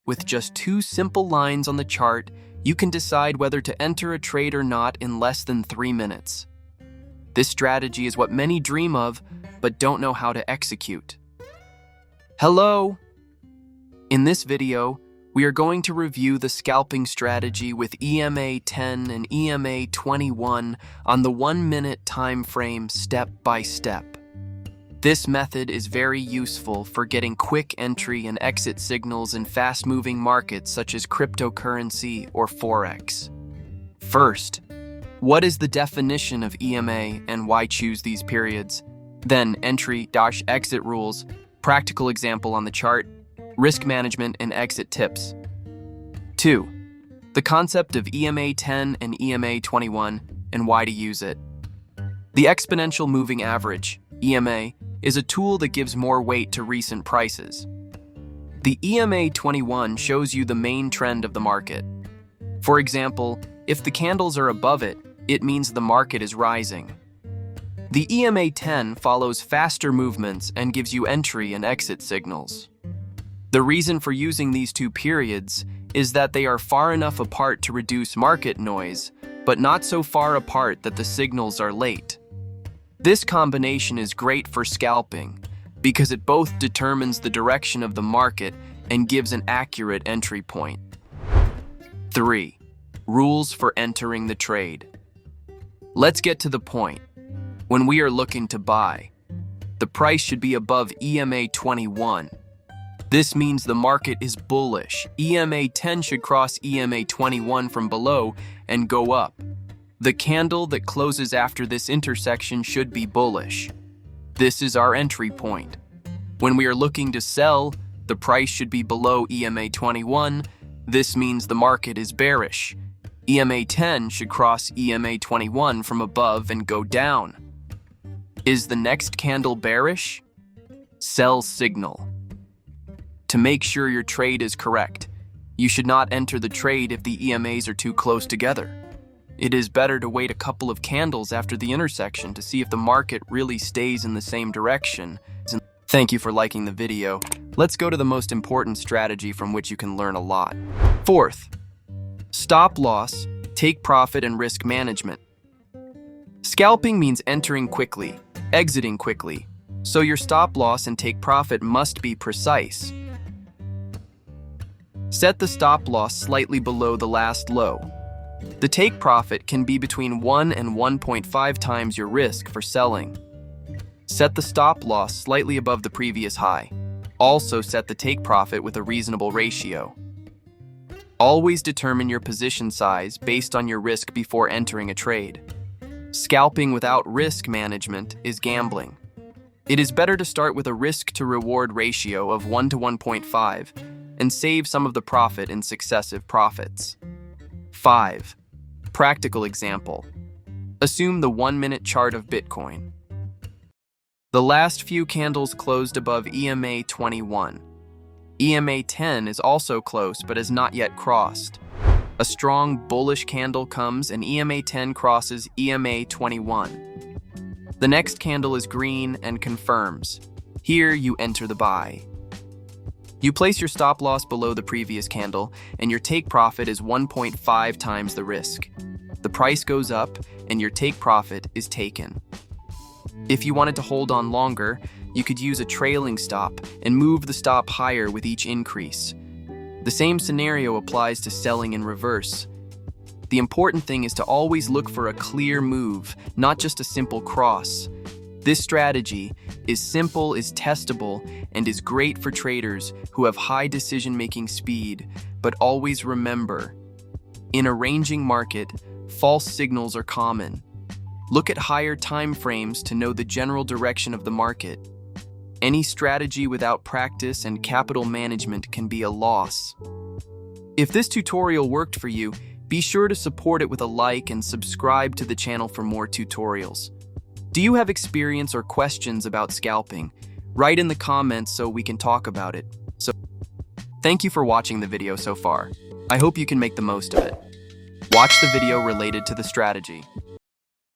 With just two simple lines on the chart, you can decide whether to enter a trade or not in less than 3 minutes. This strategy is what many dream of, but don't know how to execute. Hello! In this video, we are going to review the scalping strategy with EMA10 and EMA21 on the 1-minute time frame step by step. This method is very useful for getting quick entry and exit signals in fast-moving markets such as cryptocurrency or forex. First, what is the definition of EMA and why choose these periods? Then entry-exit rules, practical example on the chart, risk management and exit tips. 2. The concept of EMA10 and EMA21 and why to use it. The exponential moving average, EMA, is a tool that gives more weight to recent prices. The EMA21 shows you the main trend of the market. For example, if the candles are above it, it means the market is rising. The EMA10 follows faster movements and gives you entry and exit signals. The reason for using these two periods is that they are far enough apart to reduce market noise, but not so far apart that the signals are late. This combination is great for scalping because it both determines the direction of the market and gives an accurate entry point. 3. Rules for entering the trade. Let's get to the point. When we are looking to buy, the price should be above EMA21. This means the market is bullish. EMA10 should cross EMA21 from below and go up. The candle that closes after this intersection should be bullish. This is our entry point. When we are looking to sell, the price should be below EMA21. This means the market is bearish. EMA10 should cross EMA21 from above and go down. Is the next candle bearish? Sell signal. To make sure your trade is correct, you should not enter the trade if the EMAs are too close together. It is better to wait a couple of candles after the intersection to see if the market really stays in the same direction. Thank you for liking the video. Let's go to the most important strategy from which you can learn a lot. Fourth, stop loss, take profit, and risk management. Scalping means entering quickly, exiting quickly, so your stop loss and take profit must be precise. Set the stop loss slightly below the last low. The take profit can be between 1 and 1.5 times your risk for selling. Set the stop loss slightly above the previous high. Also set the take profit with a reasonable ratio. Always determine your position size based on your risk before entering a trade. Scalping without risk management is gambling. It is better to start with a risk-to-reward ratio of 1 to 1.5 and save some of the profit in successive profits. 5. Practical example. Assume the 1-minute chart of Bitcoin. The last few candles closed above EMA21. EMA10 is also close but has not yet crossed. A strong bullish candle comes and EMA10 crosses EMA21. The next candle is green and confirms. Here you enter the buy. You place your stop loss below the previous candle, and your take profit is 1.5 times the risk. The price goes up, and your take profit is taken. If you wanted to hold on longer, you could use a trailing stop and move the stop higher with each increase. The same scenario applies to selling in reverse. The important thing is to always look for a clear move, not just a simple cross. This strategy is simple, is testable, and is great for traders who have high decision-making speed, but always remember, in a ranging market, false signals are common. Look at higher time frames to know the general direction of the market. Any strategy without practice and capital management can be a loss. If this tutorial worked for you, be sure to support it with a like and subscribe to the channel for more tutorials. Do you have experience or questions about scalping? Write in the comments so we can talk about it. Thank you for watching the video so far. I hope you can make the most of it. Watch the video related to the strategy.